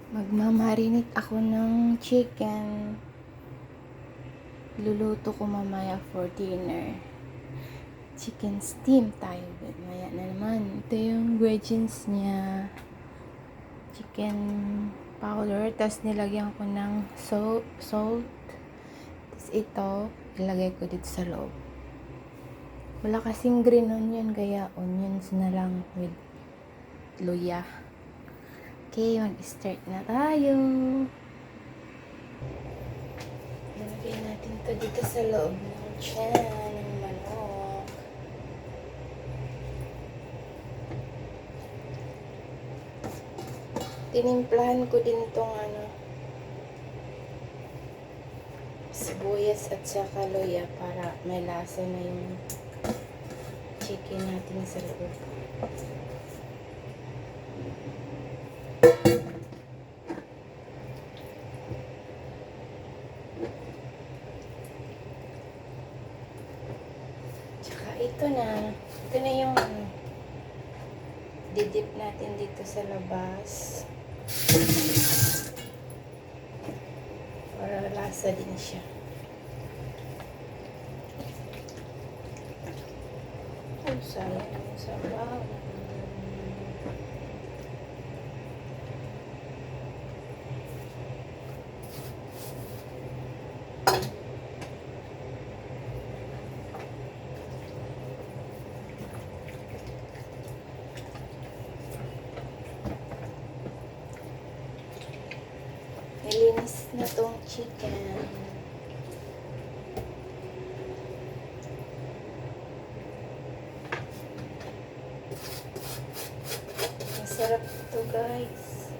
Magmamarinate ako ng chicken. Luluto ko mamaya for dinner. Chicken steam tayo. Maya na naman. Ito yung ingredients niya. Chicken powder. Tapos nilagyan ko ng salt. Tapos ito, ilagay ko dito sa loob. Wala kasing green onion, kaya onions na lang with luya. Okay, mag-start na tayo. Lagay natin to dito sa loob ng tiyan ng manok. Tinimplahan ko din tong sibuyas at saka luya para may lasa na yung chicken natin sa loob. Tsaka ito na yung didip natin dito sa labas para lasa din siya. Ay, sayang yung sabaw. Nilinis na tong chicken. Masarap to, guys.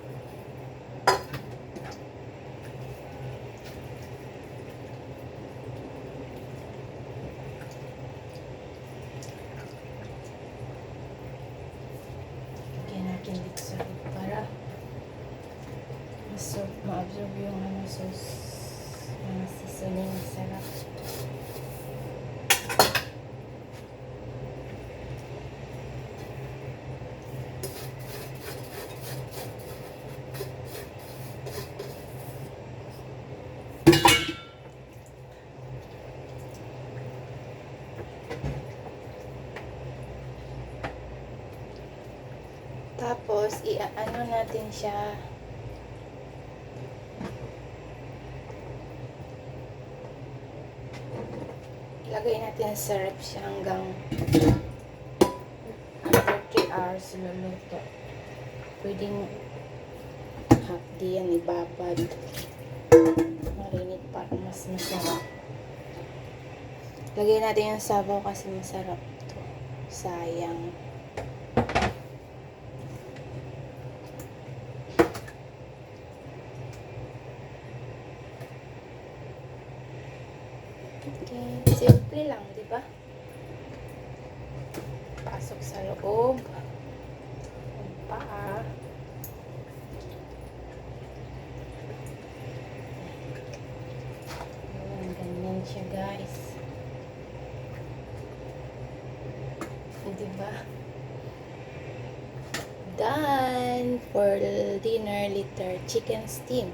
Lagyan natin dito sa loob para so, ma-absorb yung sauce, mga seasoning, sarap. Tapos, i-ano natin siya. Ilagay natin sa ref siya hanggang after 3 hours luluto. Pwedeng half day yan ibabad. Marinate para mas masarap. Lagay natin yung sabaw kasi masarap to. Sayang. Okay, simple lang, di ba? Pasok sa loob. Paa. Ayan, ganyan siya, guys. Di ba? Done for dinner later. Chicken steam.